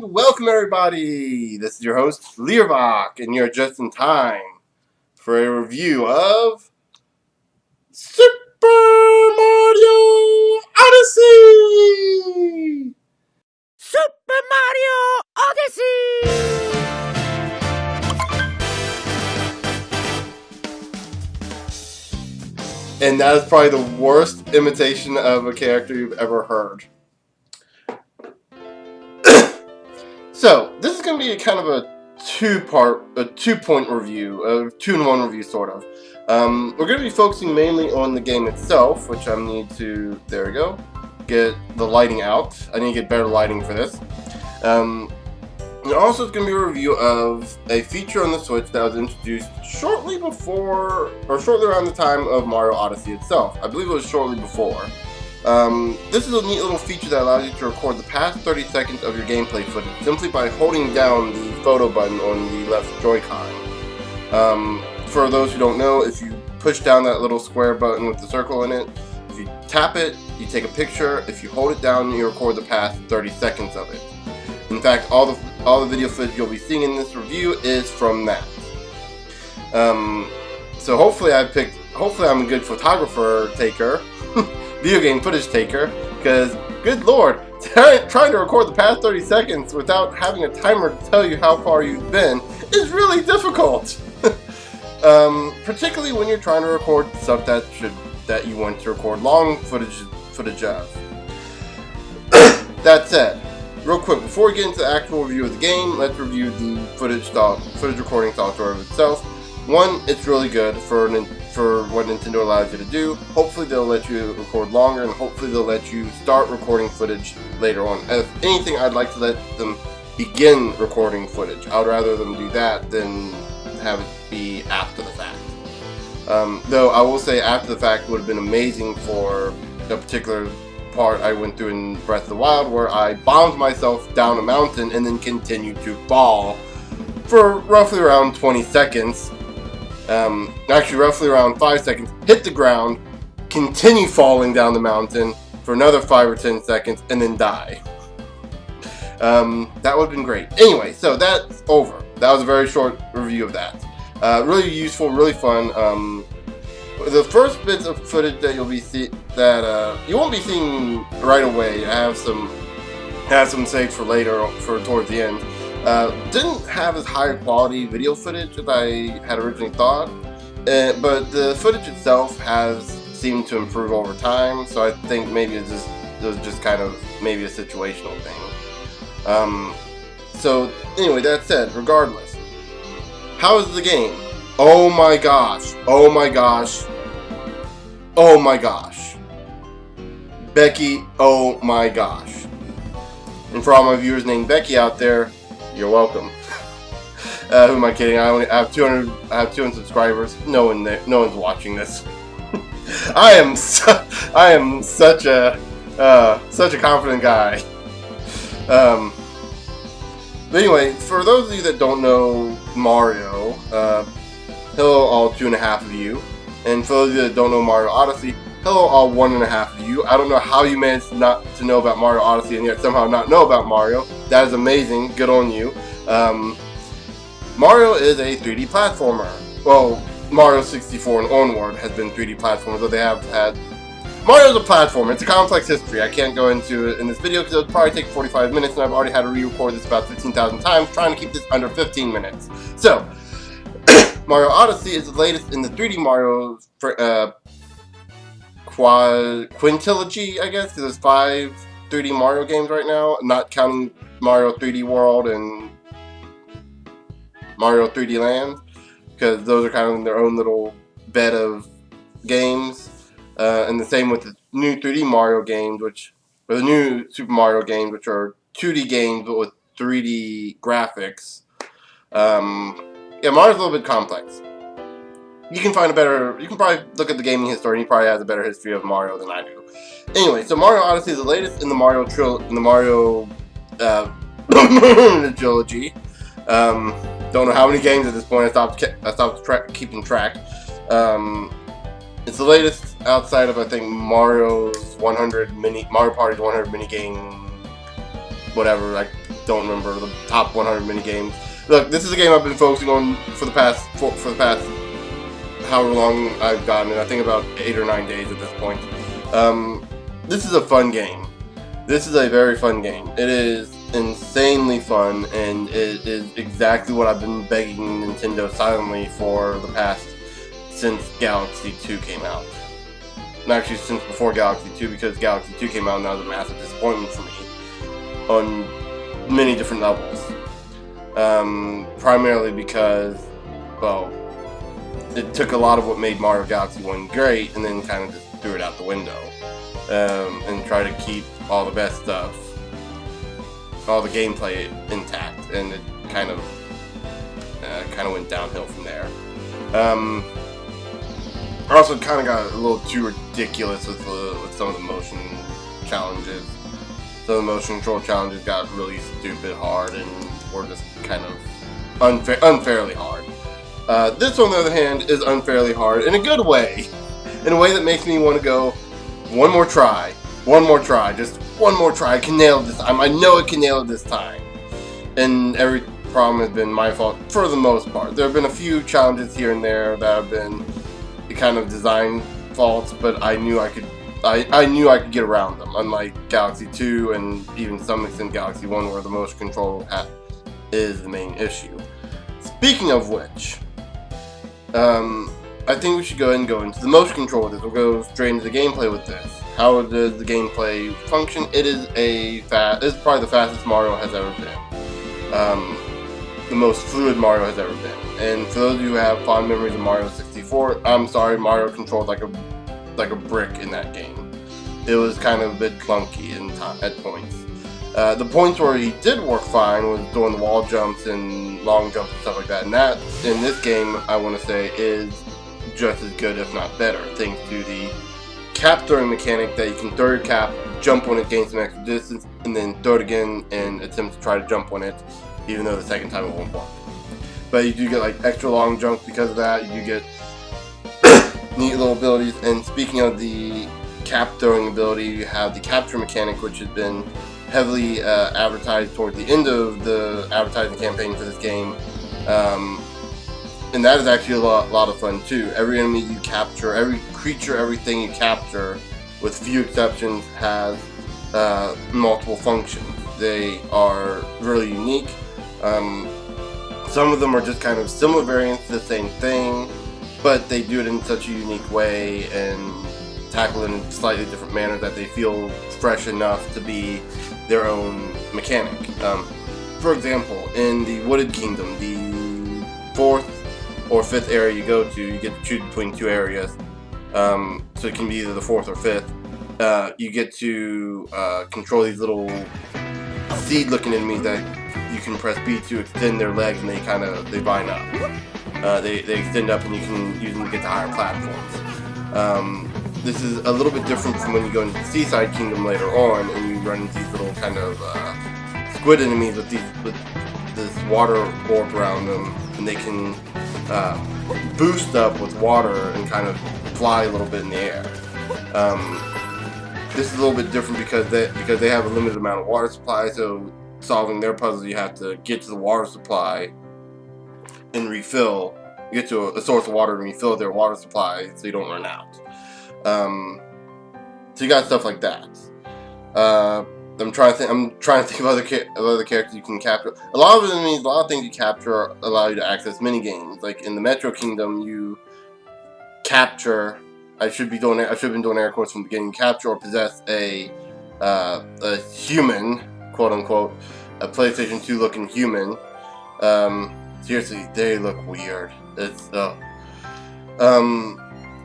welcome everybody! This is your host, Learbach, and you're just in time for a review of Super Mario Odyssey! Super Mario Odyssey! And that is probably the worst imitation of a character you've ever heard. So, this is going to be a kind of a two-point review, a two-in-one review, sort of. We're going to be focusing mainly on the game itself, which I need to, there we go, get the lighting out. I need to get better lighting for this. And also it's going to be a review of a feature on the Switch that was introduced shortly before, or shortly around the time of Mario Odyssey itself. I believe it was shortly before. This is a neat little feature that allows you to record the past 30 seconds of your gameplay footage simply by holding down the photo button on the left Joy-Con. For those who don't know, if you push down that little square button with the circle in it, if you tap it, you take a picture. If you hold it down, you record the past 30 seconds of it. In fact, all the video footage you'll be seeing in this review is from that. So hopefully I'm a good photographer taker. Video game footage taker, because good lord, trying to record the past 30 seconds without having a timer to tell you how far you've been is really difficult. Particularly when you're trying to record stuff that you want to record long footage of. That said, real quick, before we get into the actual review of the game, let's review the footage recording software itself. One, it's really good for what Nintendo allows you to do. Hopefully they'll let you record longer, and hopefully they'll let you start recording footage later on. If anything, I'd like to let them begin recording footage. I would rather them do that than have it be after the fact. Though I will say after the fact would have been amazing for a particular part I went through in Breath of the Wild, where I bombed myself down a mountain and then continued to fall for roughly around 20 seconds. Actually roughly around 5 seconds, hit the ground, continue falling down the mountain for another 5 or 10 seconds, and then die. That would have been great. Anyway, so that's over. That was a very short review of that. Really useful, really fun. The first bits of footage that you'll be you won't be seeing right away. I have some saved for later, towards the end. Didn't have as high quality video footage as I had originally thought, but the footage itself has seemed to improve over time, so I think maybe it was just kind of maybe a situational thing. So anyway, that said, regardless, how is the game? Oh my gosh, oh my gosh, oh my gosh. Becky, oh my gosh. And for all my viewers named Becky out there, you're welcome. Who am I kidding? I have 200 subscribers. No one's watching this. I am such a confident guy. But anyway, for those of you that don't know Mario, hello all 2.5 of you, and for those of you that don't know Mario Odyssey, hello all 1.5 of you. I don't know how you managed not to know about Mario Odyssey and yet somehow not know about Mario. That is amazing. Good on you. Mario is a 3D platformer. Well, Mario 64 and onward has been 3D platformers, but they have had... Mario's a platformer. It's a complex history. I can't go into it in this video because it would probably take 45 minutes, and I've already had to re-record this about 15,000 times, trying to keep this under 15 minutes. So, Mario Odyssey is the latest in the 3D Mario quintilogy, I guess, because there's 5 3D Mario games right now, not counting Mario 3D World and Mario 3D Land, because those are kind of in their own little bed of games. And the same with the new 3D Mario games, or the new Super Mario games, which are 2D games but with 3D graphics. Yeah, Mario's a little bit complex. You can probably look at the gaming history, and he probably has a better history of Mario than I do. Anyway, so Mario Odyssey is the latest in the Mario trilogy. Don't know how many games at this point. I stopped keeping track. It's the latest outside of, I think, Mario Party's 100 mini game, whatever. don't remember the top 100 mini games. Look, this is a game I've been focusing on for the past however long I've gotten it. I think about 8 or 9 days at this point. This is a fun game. This is a very fun game. It is insanely fun, and it is exactly what I've been begging Nintendo silently for the past since Galaxy 2 came out. And actually since before Galaxy 2, because Galaxy 2 came out and that was a massive disappointment for me on many different levels. Primarily because, well, it took a lot of what made Mario Galaxy 1 great and then kind of just threw it out the window. And try to keep all the best stuff, all the gameplay intact, and it kind of went downhill from there. I also kind of got a little too ridiculous with some of the motion challenges. Some of the motion control challenges got really stupid hard and were just kind of unfairly hard. This, on the other hand, is unfairly hard in a good way, in a way that makes me want to go, one more try, just one more try. I can nail it this time. I know I can nail it this time. And every problem has been my fault for the most part. There have been a few challenges here and there that have been kind of design faults, but I knew I could get around them. Unlike Galaxy 2 and even to some extent Galaxy 1, where the motion control is the main issue. Speaking of which, I think we should go ahead and go into the motion control with this. We'll go straight into the gameplay with this. How does the gameplay function? It is probably the fastest Mario has ever been. The most fluid Mario has ever been. And for those of you who have fond memories of Mario 64, I'm sorry, Mario controlled like a brick in that game. It was kind of a bit clunky at points. The points where he did work fine was doing the wall jumps and long jumps and stuff like that. And that, in this game, I want to say, is just as good, if not better, thanks to the cap throwing mechanic that you can throw your cap, jump on it, gain some extra distance, and then throw it again and attempt to try to jump on it, even though the second time it won't work. But you do get like extra long jumps because of that. You do get neat little abilities. And speaking of the cap throwing ability, you have the capture mechanic, which has been heavily advertised towards the end of the advertising campaign for this game. And that is actually a lot of fun too. Every enemy you capture, every creature, everything you capture, with few exceptions, has multiple functions. They are really unique. Some of them are just kind of similar variants to the same thing, but they do it in such a unique way and tackle it in a slightly different manner that they feel fresh enough to be their own mechanic. For example, in the Wooded Kingdom, the 4th or 5th area you go to, you get to choose between 2 areas. So it can be either the 4th or 5th. You get to control these little seed-looking enemies that you can press B to extend their legs, and they vine up. They extend up, and you can use them to get to higher platforms. This is a little bit different from when you go into the Seaside Kingdom later on, and you run into these little kind of squid enemies with this water orb around them, and they can boost up with water and kind of fly a little bit in the air. This is a little bit different because they have a limited amount of water supply, so solving their puzzles, you have to get to the water supply and refill. You get to a source of water and refill their water supply so you don't run out. So you got stuff like that. I'm trying to think of other characters you can capture. A lot of enemies, a lot of things you capture allow you to access mini games. Like in the Metro Kingdom, you capture. I should have been doing air quotes from the beginning. Capture or possess a human, quote unquote, a PlayStation 2 looking human. Seriously, they look weird.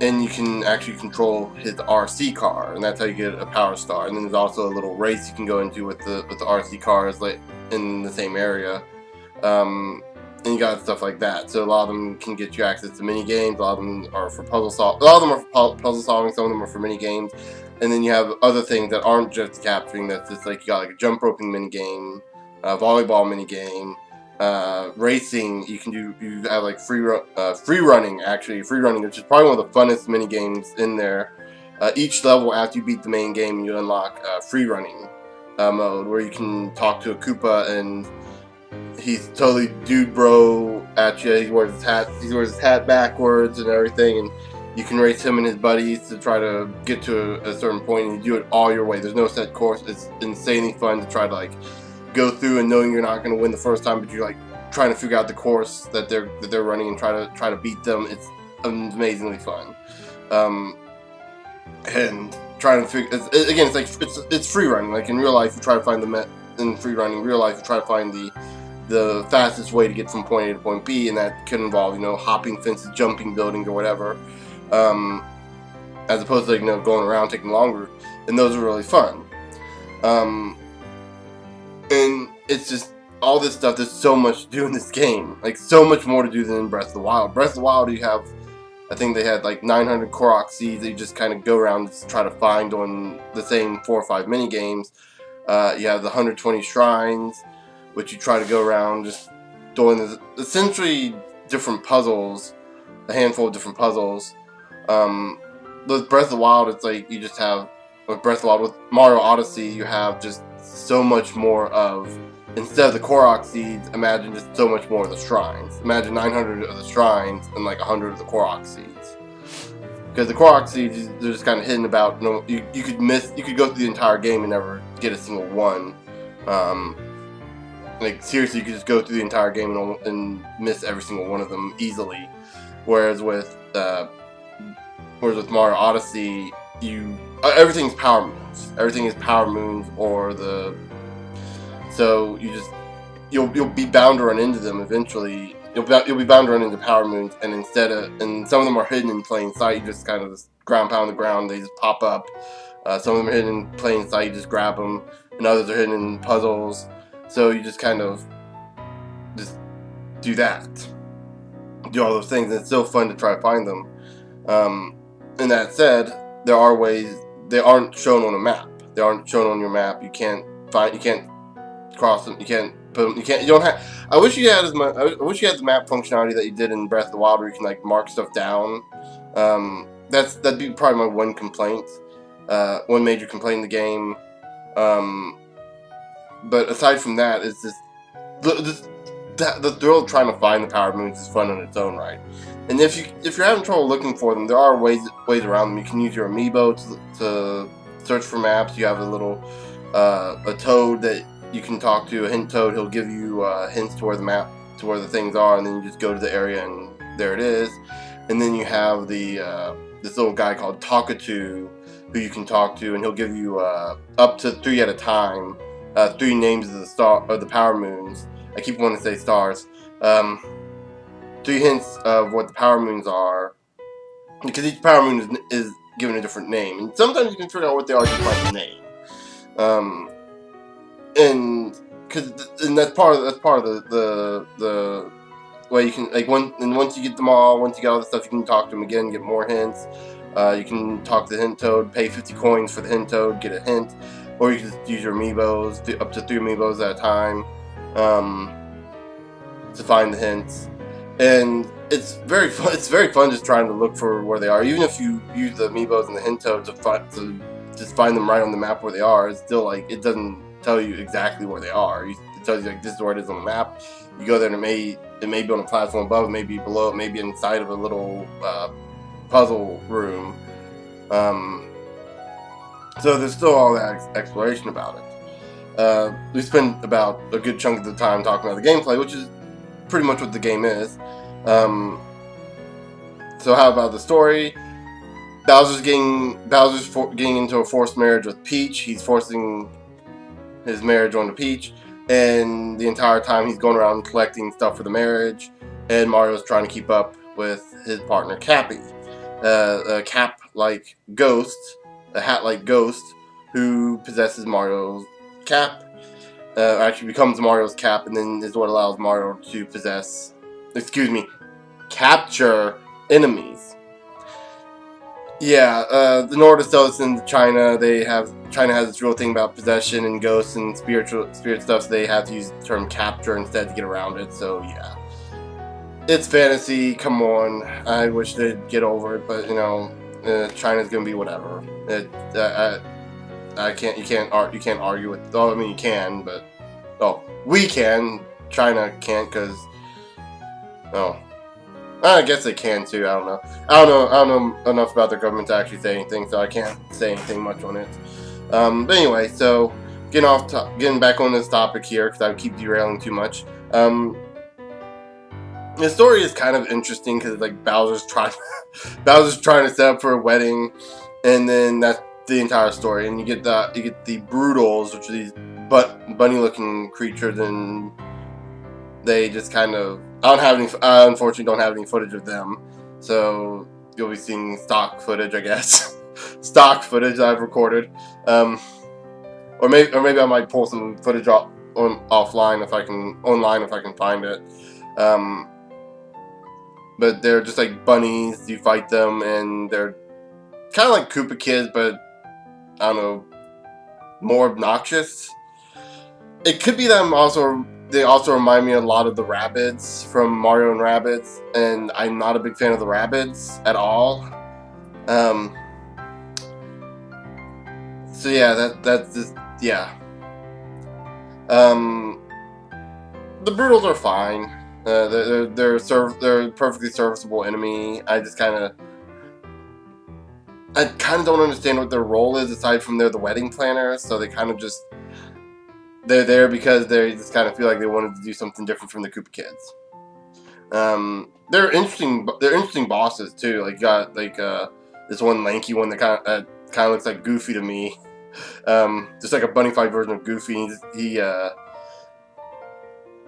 And you can actually control his RC car, and that's how you get a Power Star. And then there's also a little race you can go into with the RC cars, like in the same area. And you got stuff like that. So a lot of them can get you access to mini games. A lot of them are for puzzle solving. A lot of them are for puzzle solving. Some of them are for mini games. And then you have other things that aren't just capturing. That's just like you got like a jump roping mini game, volleyball mini game, racing. You have like free running, which is probably one of the funnest mini games in there. Each level after you beat the main game, you unlock free running mode where you can talk to a Koopa and he's totally dude bro at you. He wears his hat backwards and everything, and you can race him and his buddies to try to get to a certain point, and you do it all your way. There's no set course. It's insanely fun to try to like go through and knowing you're not going to win the first time, but you're like trying to figure out the course that they're running and try to beat them. It's amazingly fun. And trying to figure again, it's free running. Like in real life, you try to find in free running. In real life, you try to find the fastest way to get from point A to point B, and that could involve hopping fences, jumping buildings, or whatever. As opposed to going around taking longer, and those are really fun. And it's just all this stuff. There's so much to do in this game, like so much more to do than in Breath of the Wild. Breath of the Wild, you have, I think they had like 900 Korok seeds that you just kind of go around and try to find on the same 4 or 5 mini games. You have the 120 shrines, which you try to go around just doing essentially different puzzles, a handful of different puzzles. With Breath of the Wild, it's like you just have, with Breath of the Wild, with Mario Odyssey, you have just so much more of, instead of the Korok seeds, imagine just so much more of the shrines. Imagine 900 of the shrines and like 100 of the Korok seeds. Because the Korok seeds, they're just kind of hidden about, you could go through the entire game and never get a single one. Like seriously, you could just go through the entire game and miss every single one of them easily. Whereas with Mario Odyssey, everything's power moons. Everything is power moons, so you'll be bound to run into them eventually. You'll be bound to run into power moons, and some of them are hidden in plain sight. You just kind of ground pound the ground. They just pop up. Some of them are hidden in plain sight. You just grab them, and others are hidden in puzzles. So you just kind of just do that. Do all those things, and it's so fun to try to find them. And that said, there are ways they aren't shown on a map. They aren't shown on your map. You can't cross them. You can't put them. You don't have. I wish you had I wish you had the map functionality that you did in Breath of the Wild, where you can like mark stuff down. That'd be probably my one complaint, one major complaint in the game. But aside from that, it's just the thrill of trying to find the power moons is fun in its own right. And if you're having trouble looking for them, there are ways around them. You can use your amiibo to search for maps. You have a little a toad that you can talk to, a hint toad. He'll give you hints to where the things are, and then you just go to the area and there it is. And then you have this little guy called Talkatoo who you can talk to, and he'll give you up to 3 at a time, 3 names of the power moons. I keep wanting to say stars. 3 hints of what the power moons are, because each power moon is given a different name, and sometimes you can figure out what they are just by the name. And that's part of the way you can once you get them all, once you get all the stuff, you can talk to them again, get more hints. You can talk to the hint toad, pay 50 coins for the hint toad, get a hint, or you can just use your amiibos, up to 3 amiibos at a time, to find the hints. And it's very fun. It's very fun just trying to look for where they are. Even if you use the amiibos and the hint toad to just find them right on the map where they are, it's still like it doesn't tell you exactly where they are. It tells you like this is where it is on the map. You go there and it may be on a platform above, it may be below, it may be inside of a little puzzle room. So there's still all that exploration about it. We spent about a good chunk of the time talking about the gameplay, which is pretty much what the game is. So how about the story? Bowser's getting into a forced marriage with Peach. He's forcing his marriage onto Peach, and the entire time he's going around collecting stuff for the marriage, and Mario's trying to keep up with his partner Cappy, a cap-like ghost, a hat-like ghost who possesses Mario's cap. Actually becomes Mario's cap, and then is what allows Mario to capture enemies. Yeah, in order to sell this into China, China has this real thing about possession and ghosts and spirit stuff, so they have to use the term capture instead to get around it, so yeah. It's fantasy, come on. I wish they'd get over it, but China's gonna be whatever. You can't argue with. Oh, I mean you can, but we can. China can't because I guess they can too. I don't know. I don't know enough about their government to actually say anything, so I can't say anything much on it. But anyway, so getting back on this topic here because I keep derailing too much. The story is kind of interesting because like Bowser's trying to set up for a wedding, and then that's the entire story. And you get the Brutals, which are these bunny-looking creatures, and they just kind of I unfortunately don't have any footage of them, so you'll be seeing stock footage, I guess. Stock footage I've recorded, or maybe I might pull some footage offline if I can find it. But they're just like bunnies. You fight them, and they're kind of like Koopa Kids, but I don't know, more obnoxious. It could be that they also remind me a lot of the Rabbids from Mario and Rabbids, and I'm not a big fan of the Rabbids at all. So yeah, that's just yeah. The Brutals are fine. They're a perfectly serviceable enemy. I kind of don't understand what their role is aside from they're the wedding planners. So they're there because they just kind of feel like they wanted to do something different from the Koopa Kids. They're interesting bosses too. Like you got this one lanky one that kind of looks like Goofy to me. Just like a bunny fight version of Goofy.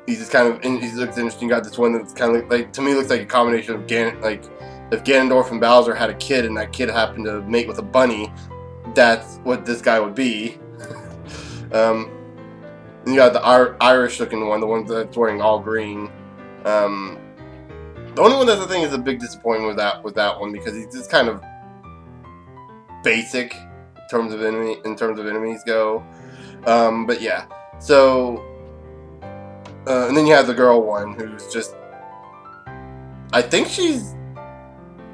He looks interesting. You got this one that's kind of like to me looks like a combination of if Ganondorf and Bowser had a kid and that kid happened to mate with a bunny, that's what this guy would be. And you got the Irish looking one, the one that's wearing all green. The only one that I think is a big disappointment was that one because he's just kind of basic in terms of enemies go. But yeah, so. And then you have the girl one, who's just... I think she's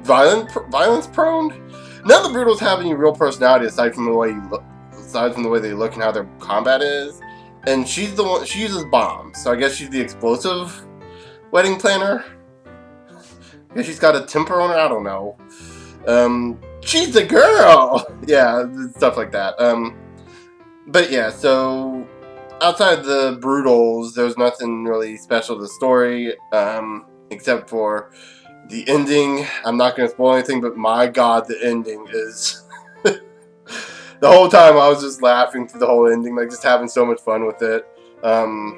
violence prone. None of the Brutals have any real personality aside from the way they look and how their combat is. And she's the one. She uses bombs, so I guess she's the explosive wedding planner. I guess she's got a temper on her. I don't know. She's the girl. Yeah, stuff like that. But yeah, so. Outside the Brutals, there's nothing really special to the story, except for the ending. I'm not going to spoil anything, but my god, the ending is... The whole time I was just laughing through the whole ending, like just having so much fun with it. But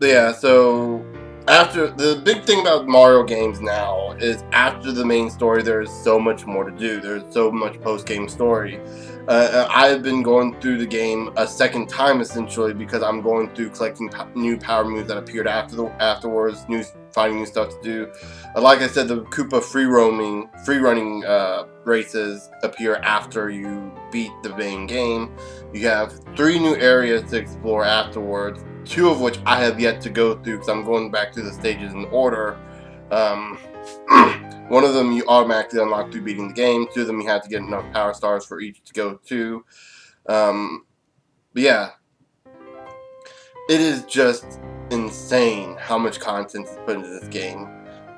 yeah, so... The big thing about Mario games now is after the main story, there's so much more to do. There's so much post-game story. I've been going through the game a second time essentially because I'm going through collecting new power moves that appeared afterwards, finding new stuff to do. Like I said, the Koopa free running races appear after you beat the main game. You have 3 new areas to explore afterwards. 2 of which I have yet to go through because I'm going back through the stages in order. One of them you automatically unlock through beating the game. 2 of them you have to get enough power stars for each to go to. But yeah, it is just insane how much content is put into this game.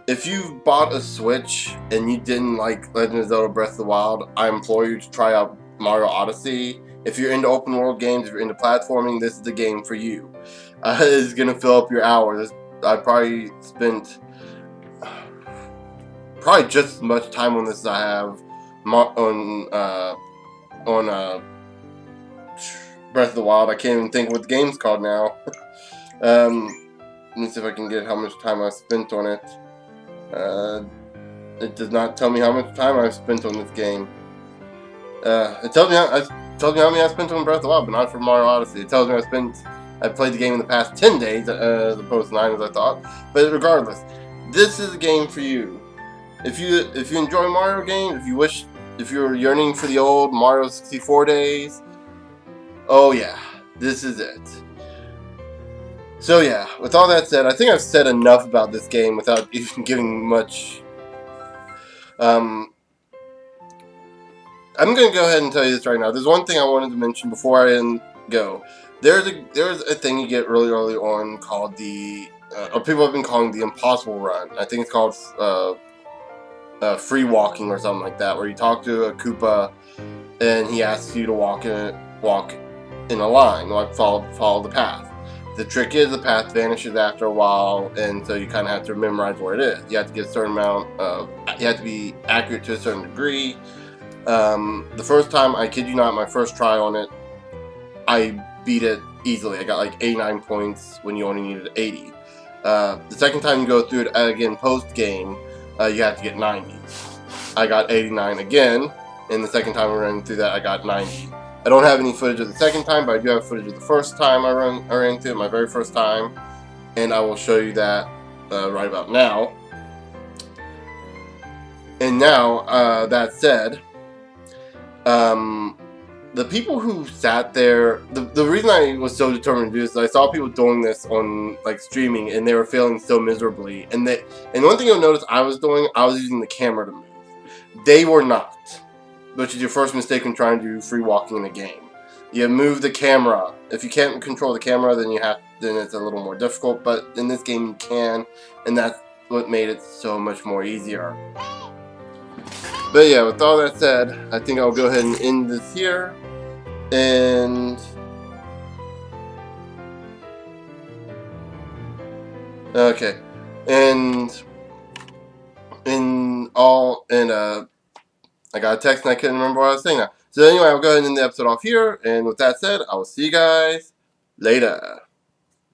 If you've bought a Switch and you didn't like Legend of Zelda Breath of the Wild, I implore you to try out Mario Odyssey. If you're into open world games, if you're into platforming, this is the game for you. It's gonna fill up your hours. I probably spent just as much time on this as I have on Breath of the Wild. I can't even think what the game's called now. Let me see if I can get how much time I spent on it. It does not tell me how much time I've spent on this game. It tells me how many I spent on Breath of the Wild, but not for Mario Odyssey. It tells me I played the game in the past 10 days, as opposed to 9 as I thought. But regardless, this is a game for you. If you enjoy Mario games, if you're yearning for the old Mario 64 days, oh yeah, this is it. So yeah, with all that said, I think I've said enough about this game without even giving much. I'm gonna go ahead and tell you this right now. There's one thing I wanted to mention before I go. There's a thing you get really early on called the, or people have been calling the impossible run. I think it's called free walking or something like that, where you talk to a Koopa and he asks you to walk in a line, like follow the path. The trick is the path vanishes after a while, and so you kind of have to memorize where it is. You have to get a certain amount of, you have to be accurate to a certain degree. The first time, I kid you not, my first try on it, I beat it easily. I got like 89 points when you only needed 80. The second time you go through it again post game, you have to get 90. I got 89 again, and the second time I ran through that, I got 90. I don't have any footage of the second time, but I do have footage of the first time I ran through it, my very first time, and I will show you that right about now. And now, that said, the people who sat there, the reason I was so determined to do this is I saw people doing this on like streaming, and they were failing so miserably. And one thing you'll notice I was using the camera to move. They were not, which is your first mistake when trying to do free walking in a game. You move the camera. If you can't control the camera, then it's a little more difficult. But in this game, you can, and that's what made it so much more easier. But yeah, with all that said, I think I'll go ahead and end this here. And okay, I got a text and I couldn't remember what I was saying now. So anyway, I'll go ahead and end the episode off here. And with that said, I will see you guys later.